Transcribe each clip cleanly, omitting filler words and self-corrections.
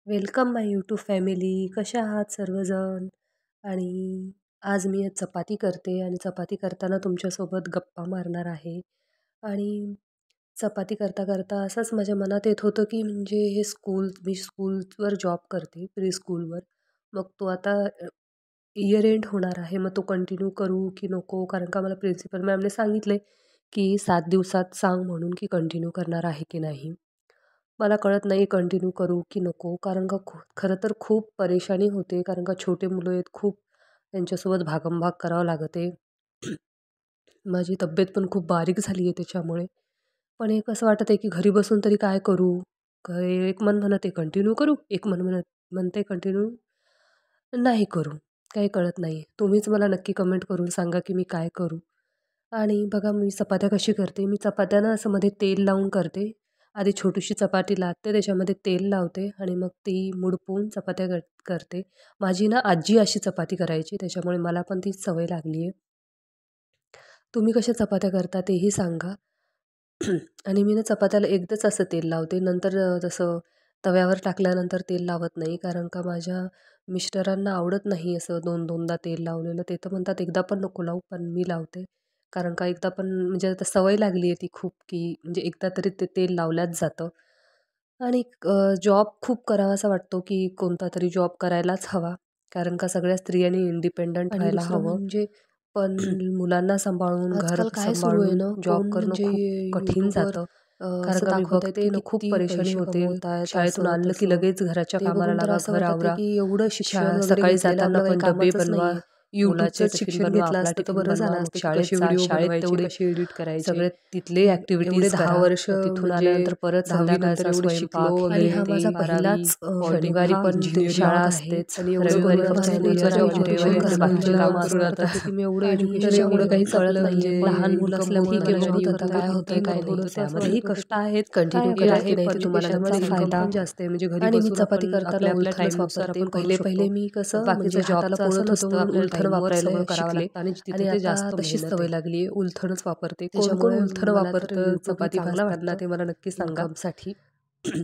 Welcome माय YouTube family. कशा आहात सर्वजण? आणि आज मी चपाती करते आणि चपाती करताना तुमच्यासोबत गप्पा मारणार आहे. आणि चपाती करता करता असंच माझ्या मनात येत होतं की म्हणजे मी स्कूलवर जॉब करते, प्री स्कूलवर. मग तो आता इयर एंड होणार आहे, मग तो कंटिन्यू करू की नको? कारण का मला प्रिन्सिपल मॅमने सांगितले की 7 दिवसात सांग म्हणून, की कंटिन्यू करणार आहे की नाही. मला कळत नाही कंटिन्यू करू की नको, कारण का खरं तर खूप परेशानी होते, कारण का छोटे मुलं आहेत, खूप त्यांच्यासोबत भागमभाग करावं लागत आहे. माझी तब्येत पण खूप बारीक झाली आहे त्याच्यामुळे. पण एक असं वाटत आहे की घरी बसून तरी काय करू? एक मन म्हणते कंटिन्यू करू, एक म्हणते कंटिन्यू नाही करू. काही कळत नाही. तुम्हीच मला नक्की कमेंट करून सांगा की मी काय करू? आणि बघा मी चपात्या कशी करते. मी चपात्या असं मध्ये तेल लावून करते. आधी छोटीशी चपाती लाटते, त्याच्यामध्ये तेल लावते आणि मग ती मुडपून चपात्या करते. माझी आजी अशी चपाती करायची, त्याच्यामुळे मला पण तीच सवय लागली आहे. तुम्ही कशा चपात्या करता तेही सांगा. आणि मी चपात्याला एकदाच असं तेल लावते, नंतर जसं तव्यावर टाकल्यानंतर तेल लावत नाही, कारण का माझ्या मिस्टरांना आवडत नाही असं दोनदा तेल लावलेलं. ते तर म्हणतात एकदा पण नको लावू, पण मी लावते. कारण का एकदा पण म्हणजे आता सवय लागली आहे ती खूप, की म्हणजे एकदा तरी ते तेल लावल्याच जातं. आणि जॉब खूप करावासा वाटतो, की कोणता तरी जॉब करायलाच हवा. कारण का सगळ्या स्त्रियांनी इंडिपेंडंट व्हायला हवं. म्हणजे पण मुलांना सांभाळून, घर आजकाल काय सुरू आहे सांभाळून ना, जॉब कोण करणं म्हणजे खूप कठीण यूट्यूबवर जातं. कारण असं का मी दाखवत आहेत बघते की ना, खूप किती परेशानी पैसे होते. कमवतायत, शाळेतून असं आणलं की तसं. लगेच घराच्या ते कामाला बघून तर लागा, असं घर वाटत आहे आवरा. की एवढं शिक्षण वगैरे सकाळी घेतलेलं जाताना आपलं काही पण डबे कामाचंच बनवा, नाहीये. मुलाचे यूट्यूबचंच टिफिन शिक्षण बनवा, घेतलं आपला असतं तर टिफिन बरं बनवा. झालं मग असतं, की शाळेत कसे जा, व्हिडिओ शाळेत बनवायचे, तेवढे कसे एडिट करायचे. सगळे तिथले एवढे ॲक्टिव्हिटीज 10 करा. वर्ष मग तिथून म्हणजे आल्यानंतर परत 10वी नंतर संध्याकाळचा एवढे शिकलो स्वयंपाक, वगैरे. हे हा ते, माझा 12वी. पहिलाच शनिवारी पण शाळा व्लॉग आहे असतेच. आणि एवढं रविवारी बनवत फक्त असताना पूजा माझं ठेवायची, एज्युकेशन रविवारी आपले बाकीचे कसं कामं करून असतात. आता की मी एवढं आणि एज्युकेशन त्याच्यामुळे केलं, काही कळत आपलं नाही. म्हणजे लहान मुलं इन्कम असल्यामुळे ठीक आहे, माझ्या बनवत आता युट्यूबवर काय होतंय इन्कम काय आहे. नाही. त्यामध्येही कष्ट आहेत. कंटिन्यू हे केलं की आहे, नाही ते पण तुम्हाला याच्यामध्ये नक्की इन्कम सांगेन. पण जास्त आहे. म्हणजे घरी आणि मी बसून चपाती आपण करताना आपल्या आपल्या उलथनच टाईमनुसार वापरते. आपण करू पहिले शकतो. मी कसं बाकीचं म्हणजे हाताला जॉबचं असं पोळत होतं नसतं. म्हणून आपल्याला उलथन टाईमवर वापरायला सगळं करावं शिकले लागतं आणि आणि तिथे आता जास्त तशीच मेहनत सवय आहे. लागली आहे. उलथनच वापरते. कोण-कोण त्याच्यामुळे उलथन मला तर वापरतं, YouTube चपाती चांगलं वाटतं ना, भाजताना ते मला नक्की सांगा. इन्कमसाठी.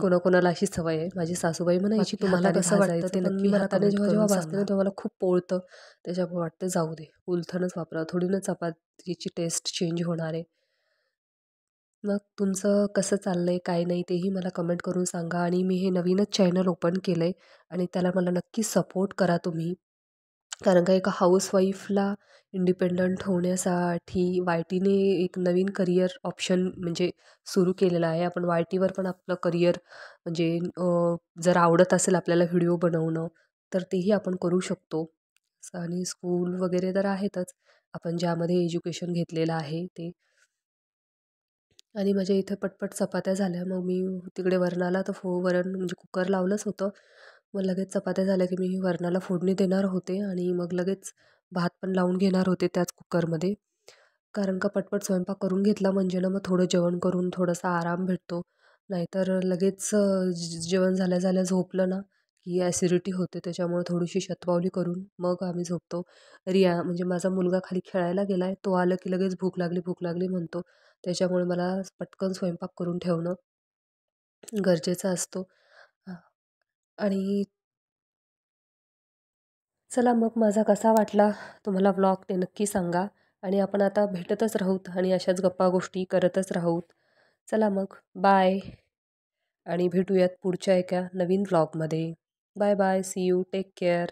कोणाकोणाला अशी सवय आहे. माझी सासूबाई म्हणायची, बाकी की तुम्हाला हाताने कसं वाटतं भाजायचं, ते पण नक्की मी मला हाताने कमेंट जेव्हा करून जेव्हा भाजते ना, सांगा. तेव्हा मला खूप पोळतं. त्याच्यामुळे वाटतं जाऊ दे, उलथनच वापरा. थोडी ना चपातीची टेस्ट चेंज होणार आहे. मग तुमचं कसं चाललंय, काय नाही तेही मला कमेंट करून सांगा. आणि मी हे नवीनच चॅनल ओपन केलं आहे आणि त्याला मला नक्की सपोर्ट करा तुम्ही. कारण का एका हाऊसवाईफला इंडिपेंडंट होण्यासाठी वाय-टीने एक नवीन करिअर ऑप्शन म्हणजे सुरू केलेला आहे. आपण वाय-टीवर पण आपलं करिअर म्हणजे जर आवडत असेल आपल्याला व्हिडिओ बनवणं, तर तेही आपण करू शकतो. आणि स्कूल वगैरे तर आहेतच, आपण ज्यामध्ये एज्युकेशन घेतलेलं आहे ते. आणि माझ्या इथं पटपट चपात्या झाल्या. मग मी तिकडे वरणाला तर वरण म्हणजे कुकर लावलंच होतं. मग लगेच चपात्या झाल्या की मी वरणाला फोडणी देणार होते आणि मग लगेच भात पण लावून घेणार होते त्याच कुकरमध्ये. कारण का पटपट स्वयंपाक करून घेतला म्हणजे ना, मग थोडं जेवण करून थोडासा आराम भेटतो. नाहीतर लगेच जेवण झाल्या झाल्या झोपलं ना, की ॲसिडिटी होते. त्याच्यामुळे थोडीशी शतपावली करून मग आम्ही झोपतो. म्हणजे माझा मुलगा खाली खेळायला गेला आहे. तो आला की लगेच भूक लागली म्हणतो. त्याच्यामुळे मला पटकन स्वयंपाक करून ठेवणं गरजेचा असतो. अ, आणि चला मग माझा कसा वाटला तुम्हाला व्लॉग ते नक्की सांगा. आणि आपण आता भेटतच राहूत आणि अशाच गप्पा गोष्टी करतच राहूत. चला मग बाय. आणि भेटूयात पुढच्या एका नवीन व्लॉगमध्ये. Bye bye, see you, take care.